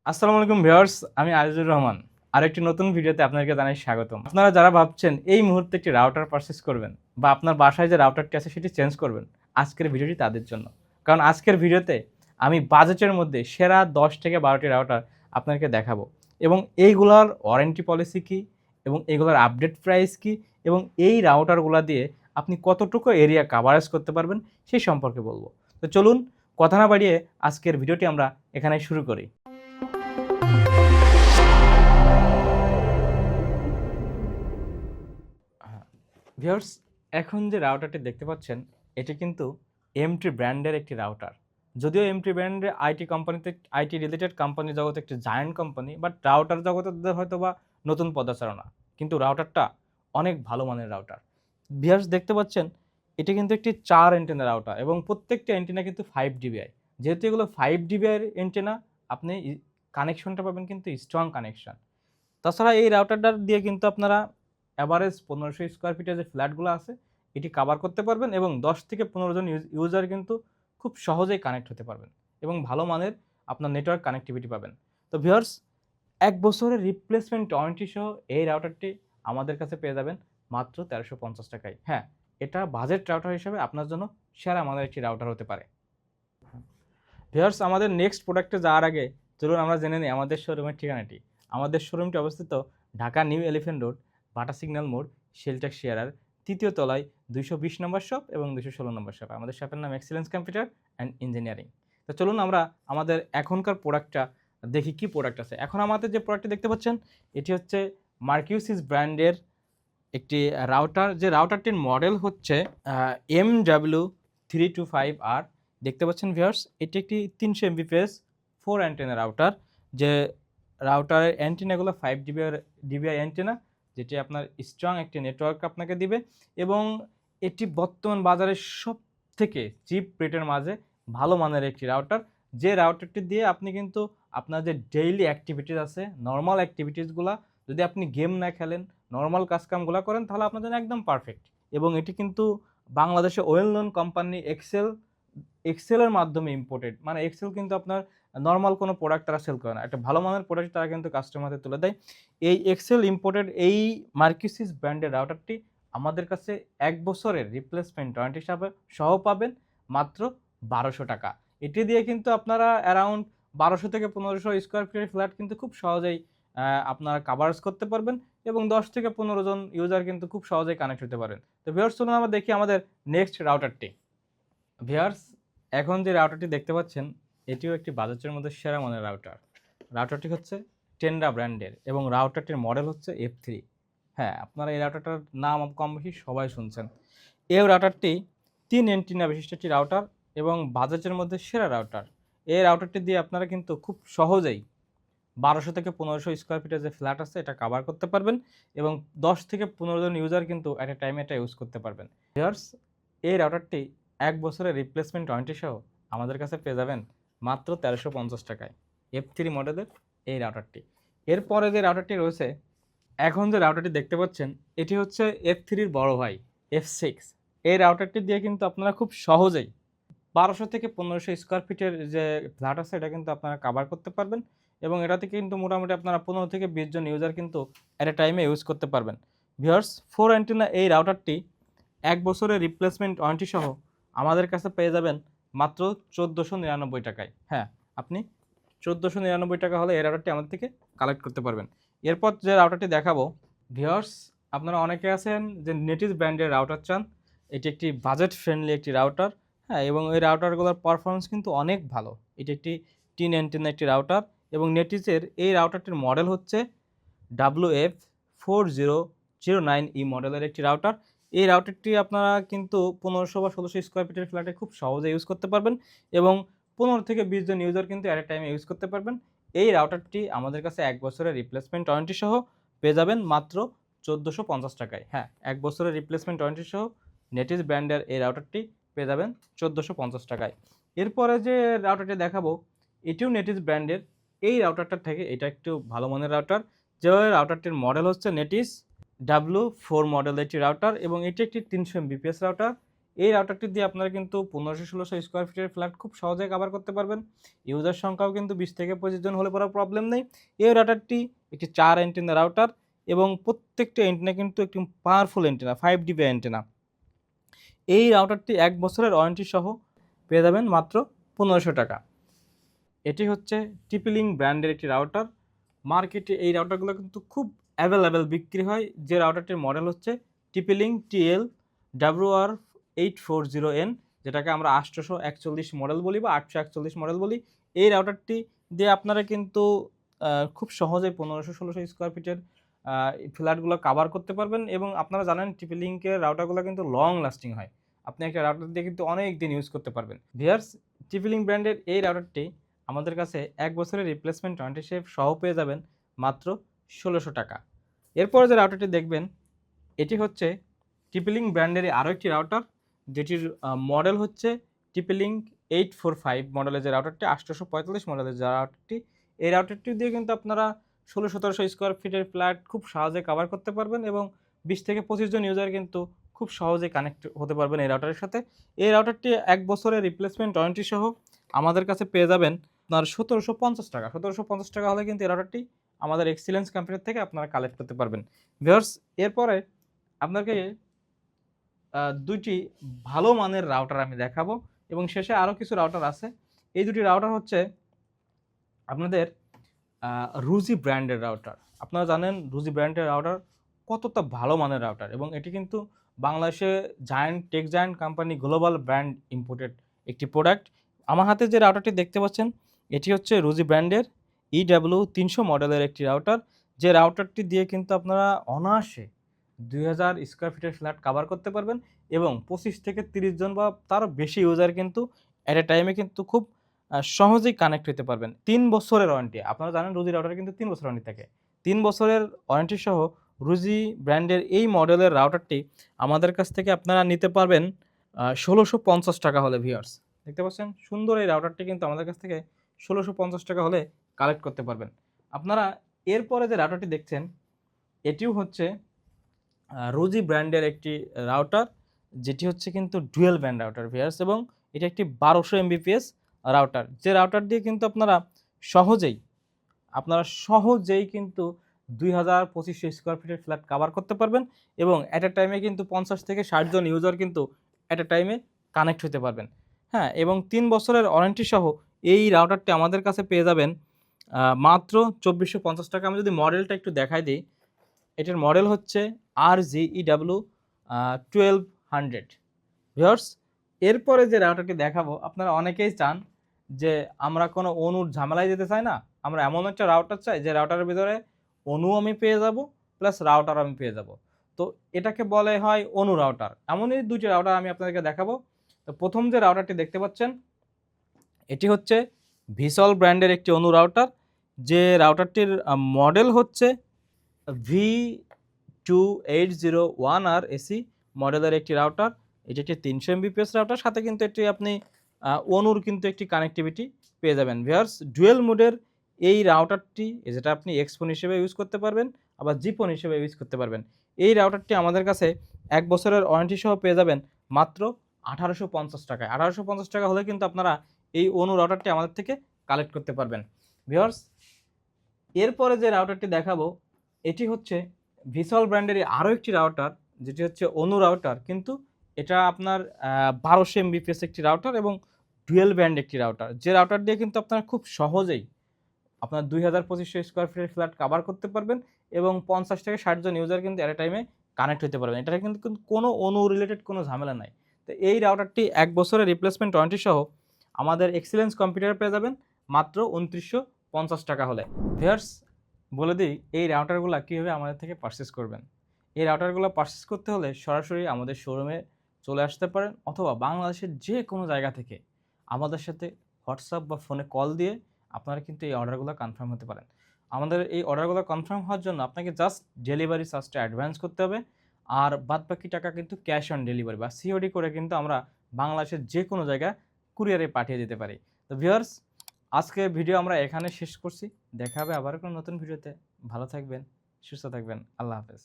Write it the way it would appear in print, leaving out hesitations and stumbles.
আসসালামু আলাইকুম ভিউয়ার্স, আমি আজিজুর রহমান। আরেকটি নতুন ভিডিওতে আপনাদেরকে জানাই স্বাগতম। আপনারা যারা ভাবছেন এই মুহূর্তে একটি রাউটার পারচেজ করবেন বা আপনার বাসায় যে রাউটারটি আছে সেটি চেঞ্জ করবেন, আজকের ভিডিওটি তাদের জন্য। কারণ আজকের ভিডিওতে আমি বাজেটের মধ্যে সেরা ১০ থেকে ১২টি রাউটার আপনাদেরকে দেখাবো এবং এইগুলার ওয়ারেন্টি পলিসি কী এবং এগুলার আপডেট প্রাইস কী এবং এই রাউটারগুলা দিয়ে আপনি কতটুকু এরিয়া কাভারেজ করতে পারবেন সেই সম্পর্কে বলবো। তো চলুন কথা না বাড়িয়ে আজকের ভিডিওটি আমরা এখানেই শুরু করি। ভিউয়ার্স, এখন যে রাউটারটি দেখতে পাচ্ছেন এটি কিন্তু এমটি ব্র্যান্ডের একটি রাউটার। যদিও এমটি ব্র্যান্ডের আইটি রিলেটেড কোম্পানি জগতে একটি জায়ান্ট কোম্পানি, বাট রাউটার জগতে তাদের হয়তো বা নতুন পদাচারণা, কিন্তু রাউটারটা অনেক ভালো মানের রাউটার। ভিউয়ার্স দেখতে পাচ্ছেন এটি কিন্তু একটি 4 অ্যান্টেনা রাউটার এবং প্রত্যেকটা অ্যান্টেনা কিন্তু 5 ডিবিআই। যেহেতু এগুলো 5 ডিবিআই অ্যান্টেনা, আপনি কানেকশনটা পাবেন কিন্তু স্ট্রং কানেকশন। তাছাড়া এই রাউটারটা দিয়ে কিন্তু আপনারা অ্যাভারেজ 1500 স্কোয়ার ফিটের যে ফ্ল্যাটগুলো আছে এটি কাভার করতে পারবেন এবং 10 থেকে 15 জন ইউজার কিন্তু খুব সহজেই কানেক্ট হতে পারবেন এবং ভালো মানের আপনার নেটওয়ার্ক কানেক্টিভিটি পাবেন। তো ভিউয়ার্স, 1 বছরের রিপ্লেসমেন্ট ওয়ারেন্টি সহ এই রাউটারটি আমাদের কাছে পেয়ে যাবেন মাত্র 1350 টাকায়। হ্যাঁ, এটা বাজেট রাউটার হিসেবে আপনার জন্য সেরা আমাদের একটি রাউটার হতে পারে। ভিউয়ার্স, আমাদের নেক্সট প্রোডাক্টে যাওয়ার আগে চলুন আমরা জেনে নিই আমাদের শোরুমের ঠিকানাটি। আমাদের শোরুমটি অবস্থিত ঢাকা নিউ এলিফ্যান্ট রোড, বাটা সিগন্যাল মোড়, শেলটেক শেয়ারার ৩য় তলায় ২২০ নম্বর শপ এবং ২১৬ নম্বর শপ। আমাদের শপের নাম এক্সেলেন্স কম্পিউটার অ্যান্ড ইঞ্জিনিয়ারিং। তো চলুন আমরা আমাদের এখনকার প্রোডাক্টটা দেখি কি প্রোডাক্ট আছে। এখন আমাদের যে প্রোডাক্টটি দেখতে পাচ্ছেন এটি হচ্ছে মার্কিউসিস ব্র্যান্ডের একটি রাউটার। যে রাউটারটির মডেল হচ্ছে MW325R। দেখতে পাচ্ছেন ভিউয়ার্স, এটি একটি 300 Mbps 4 অ্যান্টেনা রাউটার। যে রাউটারের অ্যান্টেনাগুলো 5 ডিবিআই অ্যান্টেনা, যেটি আপনার স্ট্রং একটি নেটওয়ার্ক আপনাকে দিবে এবং এটি বর্তমান বাজারের সবথেকে চিপ রেটের মাঝে ভালো মানের একটি রাউটার। যে রাউটারটি দিয়ে আপনি কিন্তু আপনার যে ডেইলি অ্যাক্টিভিটিস আছে, নরমাল অ্যাক্টিভিটিসগুলা, যদি আপনি গেম না খেলেন, নরমাল কাজকামগুলো করেন, তাহলে আপনার জন্য একদম পারফেক্ট। এবং এটি কিন্তু বাংলাদেশে ওয়েল নোন কোম্পানি এক্সেলের মাধ্যমে ইম্পোর্টেড। মানে এক্সেল কিন্তু আপনার নরমাল কোনো প্রোডাক্ট তারা সেল করে না, একটা ভালো মানের প্রোডাক্ট তারা কিন্তু কাস্টমারদের তুলে দেয়। এই এক্সেল ইম্পোর্টেড এই মার্কিউসিস ব্র্যান্ডের রাউটারটি আমাদের কাছে 1 বছরের রিপ্লেসমেন্ট ওয়ারেন্টি হিসাবে সহ পাবেন মাত্র 1200 টাকা। এটি দিয়ে কিন্তু আপনারা অ্যারাউন্ড 1200 থেকে 1500 স্কোয়ার ফিটের ফ্ল্যাট কিন্তু খুব সহজেই আপনারা কাভারেজ করতে পারবেন এবং 10 থেকে 15 জন ইউজার কিন্তু খুব সহজেই কানেক্ট হতে পারেন। তো ভিউয়ার্স, চলুন আমরা দেখি আমাদের নেক্সট রাউটারটি। ভিউয়ার্স, এখন যে রাউটারটি দেখতে পাচ্ছেন এটিও একটি বাজেটের মধ্যে সেরা মানের রাউটার। রাউটারটি হচ্ছে টেন্ডা ব্র্যান্ডের এবং রাউটারটির মডেল হচ্ছে F3। হ্যাঁ, আপনারা এই রাউটারটার নাম কম বেশি সবাই শুনছেন। এই রাউটারটি 3 অ্যান্টেনা বিশিষ্ট একটি রাউটার এবং বাজেটের মধ্যে সেরা রাউটার। এই রাউটারটি দিয়ে আপনারা কিন্তু খুব সহজেই 1200 থেকে 1500 স্কোয়ার ফিটের যে ফ্ল্যাট আছে এটা কাভার করতে পারবেন এবং 10 থেকে 15 জন ইউজার কিন্তু এট এ টাইমে এটা ইউজ করতে পারবেন। ভিউয়ার্স, এই রাউটারটি 1 বছরের রিপ্লেসমেন্ট ওয়ারেন্টি সহ আমাদের কাছে পেয়ে যাবেন মাত্র 1350 টাকায়। F3 মডেলের এই রাউটারটি। এরপরে যে রাউটারটি রয়েছে, এখন যে রাউটারটি দেখতে পাচ্ছেন এটি হচ্ছে F3-র বড় ভাই F6। এই রাউটারটি দিয়ে কিন্তু আপনারা খুব সহজেই 1200 থেকে 1500 স্কোয়ার ফিটের যে ফ্ল্যাট আছে এটা কিন্তু আপনারা কাভার করতে পারবেন এবং এটাতে কিন্তু মোটামুটি আপনারা 15 থেকে 20 জন ইউজার কিন্তু এট এ টাইমে ইউজ করতে পারবেন। ভিউয়ার্স, 4 অ্যান্টেনা এই রাউটারটি 1 বছরের রিপ্লেসমেন্ট ওয়ারেন্টি সহ আমাদের কাছে পেয়ে যাবেন মাত্র 1499 টাকায়। হ্যাঁ, আপনি 1499 টাকা হলে এই রাউটারটি আমাদের থেকে কালেক্ট করতে পারবেন। এরপর যে রাউটারটি দেখাবো, ভিউয়ার্স, আপনারা অনেকে আছেন যে নেটিভ ব্র্যান্ডের রাউটার চান। এটি একটি বাজেট ফ্রেন্ডলি একটি রাউটার। হ্যাঁ, এবং এই রাউটারগুলোর পারফরমেন্স কিন্তু অনেক ভালো। এটি একটি 3 অ্যান্টেনা একটি রাউটার এবং নেটিজের এই রাউটারটির মডেল হচ্ছে WF4009E মডেলের একটি রাউটার। এই রাউটারটি আপনারা কিন্তু 1500 বা 1600 স্কোয়ার ফিটের ফ্ল্যাটে খুব সহজে ইউজ করতে পারবেন এবং 15 থেকে 20 জন ইউজার কিন্তু এট এ টাইমে ইউজ করতে পারবেন। এই রাউটারটি আমাদের কাছে 1 বছরের রিপ্লেসমেন্ট ওয়ারেন্টি সহ পেয়ে যাবেন মাত্র 1450 টাকায়। হ্যাঁ, 1 বছরের রিপ্লেসমেন্ট ওয়ারেন্টি সহ নেটিজ ব্র্যান্ডের এই রাউটারটি পেয়ে যাবেন 1450 টাকায়। এরপরে যে রাউটারটি দেখাবো এটিও নেটিজ ব্র্যান্ডের। এই রাউটারটার থেকে এটা একটু ভালো মানের রাউটার। যে রাউটারটির মডেল হচ্ছে নেটিজ W4 মডেলের একটি রাউটার এবং এটি একটি 300 Mbps রাউটার এই রাউটারটি দিয়ে আপনারা কিন্তু 1500-1600 স্কোয়ার ফিটের ফ্ল্যাট খুব সহজেই কভার করতে পারবেন। ইউজার সংখ্যাও কিন্তু 20 থেকে 25 জন হলে পরে প্রবলেম নেই। এই রাউটারটি একটি 4 অ্যান্টেনা রাউটার এবং প্রত্যেকটা অ্যান্টেনা কিন্তু একটি পাওয়ারফুল অ্যান্টেনা, 5 ডিবি অ্যান্টেনা। এই রাউটারটি 1 বছরের ওয়ারেন্টি সহ পেয়ে যাবেন মাত্র 1500 টাকা। এটি হচ্ছে TP-Link ব্র্যান্ডের একটি রাউটার। মার্কেটে এই রাউটারগুলো কিন্তু খুব অ্যাভেলেবেল বিক্রি হয়। যে রাউটারটির মডেল হচ্ছে TP-Link TL-WR840N, যেটাকে আমরা 841 মডেল বলি বা 841 মডেল বলি। এই রাউটারটি দিয়ে আপনারা কিন্তু খুব সহজেই 1500-1600 স্কোয়ার ফিটের ফ্ল্যাটগুলো কাভার করতে পারবেন এবং আপনারা জানেন TP-Link-এর রাউটারগুলো কিন্তু লং লাস্টিং হয়। আপনি একটা রাউটার দিয়ে কিন্তু অনেক দিন ইউজ করতে পারবেন। ভিউয়ার্স, TP-Link ব্র্যান্ডের এই রাউটারটি আমাদের কাছে 1 বছরের রিপ্লেসমেন্ট ওয়ারেন্টি সহ পেয়ে যাবেন মাত্র 1600 টাকা। এরপরে যে রাউটারটি দেখবেন, এটি হচ্ছে TP-Link ব্র্যান্ডেরই আরও একটি রাউটার, যেটির মডেল হচ্ছে TP-Link 845 মডেলের যে রাউটারটি, 845 মডেলের যে রাউটারটি। এই রাউটারটি দিয়ে কিন্তু আপনারা 1600-1700 স্কোয়ার ফিটের ফ্ল্যাট খুব সহজে কভার করতে পারবেন এবং 20 থেকে 25 জন ইউজার কিন্তু খুব সহজেই কানেক্ট হতে পারবেন এই রাউটারের সাথে। এই রাউটারটি 1 বছরের রিপ্লেসমেন্ট ওয়ারেন্টি সহ আমাদের কাছে পেয়ে যাবেন আপনার 1750 টাকা। 1750 টাকা হলে কিন্তু এই রাউটারটি আমাদের এক্সিলেন্স কোম্পানির থেকে আপনারা কালেক্ট করতে পারবেন। ভিউয়ার্স, এরপরে আপনাকে 2টি ভালো মানের রাউটার আমি দেখাবো এবং শেষে আরও কিছু রাউটার আছে। এই 2টি রাউটার হচ্ছে আপনাদের রুজি ব্র্যান্ডের রাউটার। আপনারা জানেন রুজি ব্র্যান্ডের রাউটার কতটা ভালো মানের রাউটার এবং এটি কিন্তু বাংলাদেশে tech giant company global brand imported একটি প্রোডাক্ট। আমার হাতে যে রাউটারটি দেখতে পাচ্ছেন, এটি হচ্ছে রুজি ব্র্যান্ডের EW300 মডেলের একটি রাউটার। যে রাউটারটি দিয়ে কিন্তু আপনারা অনায়াসে 2000 স্কোয়ার ফিটের ফ্ল্যাট কভার করতে পারবেন এবং 25 থেকে 30 জন বা তারও বেশি ইউজার কিন্তু অ্যাট এ টাইমে কিন্তু খুব সহজেই কানেক্ট হতে পারবেন। 3 বছরের ওয়ারেন্টি। আপনারা জানেন রুজি রাউটারে কিন্তু 3 বছর ওয়ারেন্টি থাকে। 3 বছরের ওয়ারেন্টি সহ রুজি ব্র্যান্ডের এই মডেলের রাউটারটি আমাদের কাছ থেকে আপনারা নিতে পারবেন 1650 টাকা হলে। ভিউয়ার্স, দেখতে পাচ্ছেন সুন্দর এই রাউটারটি কিন্তু আমাদের কাছ থেকে 1650 টাকা হলে কালেক্ট করতে পারবেন। আপনারা এরপরে যে রাউটারটি দেখছেন, এটিও হচ্ছে রুজি ব্র্যান্ডের একটি রাউটার, যেটি হচ্ছে কিন্তু ডুয়েল ব্যান্ড রাউটার ভিউয়ার্স, এবং এটি একটি 1200 Mbps রাউটার। যে রাউটার দিয়ে কিন্তু সহজেই কিন্তু 2000-2500 স্কোয়ার ফিটের ফ্ল্যাট কভার করতে পারবেন এবং অ্যাট এ টাইমে কিন্তু 50 থেকে 60 জন ইউজার কিন্তু অ্যাট এ টাইমে কানেক্ট হতে পারবেন। হ্যাঁ, এবং 3 বছরের ওয়ারেন্টি সহ এই রাউটারটি আমাদের কাছে পেয়ে যাবেন মাত্র 2450 টাকা। আমি যদি মডেলটা একটু দেখাই দিই, এটার মডেল হচ্ছে RGEW1200। ভিউয়ার্স, এরপরে যে রাউটারটি দেখাবো, আপনারা অনেকেই চান যে আমরা কোনো অনুর ঝামেলায় যেতে চাই না, আমরা এমন একটা রাউটার চাই যে রাউটারের ভিতরে অনু আমি পেয়ে যাব প্লাস রাউটার আমি পেয়ে যাব। তো এটাকে বলে হয় অনু রাউটার। এমনই 2টি রাউটার আমি আপনাদেরকে দেখাবো। তো প্রথম যে রাউটারটি দেখতে পাচ্ছেন, এটি হচ্ছে ভিসল ব্র্যান্ডের একটি অনু রাউটার। যে রাউটারটির মডেল হচ্ছে V2801R AC মডেলের একটি রাউটার। এটি একটি 300 Mbps রাউটার, সাথে কিন্তু এটি আপনি অনুর কিন্তু একটি কানেক্টিভিটি পেয়ে যাবেন। ভিউয়ার্স, ডুয়েল মোডের এই রাউটারটি যেটা আপনি এক্সফোন হিসেবে ইউজ করতে পারবেন, আবার জিফোন হিসেবে ইউজ করতে পারবেন। এই রাউটারটি আমাদের কাছে 1 বছরের ওয়ারেন্টি সহ পেয়ে যাবেন মাত্র 1850 টাকায়। 1850 টাকা হলে কিন্তু আপনারা এই অনু রাউটারটি আমাদের থেকে কালেক্ট করতে পারবেন। ভিউয়ার্স, এরপরে যে রাউটারটি দেখাবো, এটি হচ্ছে ভিসল ব্র্যান্ডেরই আরও একটি রাউটার, যেটি হচ্ছে অনু রাউটার, কিন্তু এটা আপনার 1200 Mbps একটি রাউটার এবং ডুয়েল ব্যান্ড একটি রাউটার। যে রাউটার দিয়ে কিন্তু আপনারা খুব সহজেই আপনার 2000-2500 স্কোয়ার ফিটের ফ্ল্যাট কভার করতে পারবেন এবং 50 থেকে 60 জন ইউজার কিন্তু অ্যাট এ টাইমে কানেক্ট হতে পারবেন। এটা কিন্তু কোনো অনু রিলেটেড কোনো ঝামেলা নাই। তো এই রাউটারটি 1 বছরের রিপ্লেসমেন্ট ওয়ারেন্টি সহ আমাদের এক্সিলেন্স কম্পিউটার পেয়ে যাবেন মাত্র 2950 টাকা হলে। ভিউয়ার্স, বলে দিই এই রাউটারগুলো কীভাবে আমাদের থেকে পারচেস করবেন। এই রাউটারগুলো পারচেস করতে হলে সরাসরি আমাদের শোরুমে চলে আসতে পারেন, অথবা বাংলাদেশের যে কোনো জায়গা থেকে আমাদের সাথে হোয়াটসঅ্যাপ বা ফোনে কল দিয়ে আপনারা কিন্তু এই অর্ডারগুলো কনফার্ম হতে পারেন। আমাদের এই অর্ডারগুলো কনফার্ম হওয়ার জন্য আপনাকে জাস্ট ডেলিভারি চার্জটা অ্যাডভান্স করতে হবে, আর বাদবাকি টাকা কিন্তু ক্যাশ অন ডেলিভারি বা COD করে কিন্তু আমরা বাংলাদেশের যে কোনো জায়গায় কুরিয়ারে পাঠিয়ে দিতে পারি। তো ভিউয়ার্স, আজকে ভিডিও আমরা এখানে শেষ করছি। দেখা হবে আবার কোনো নতুন ভিডিওতে। ভালো থাকবেন, সুস্থ থাকবেন। আল্লাহ হাফেজ।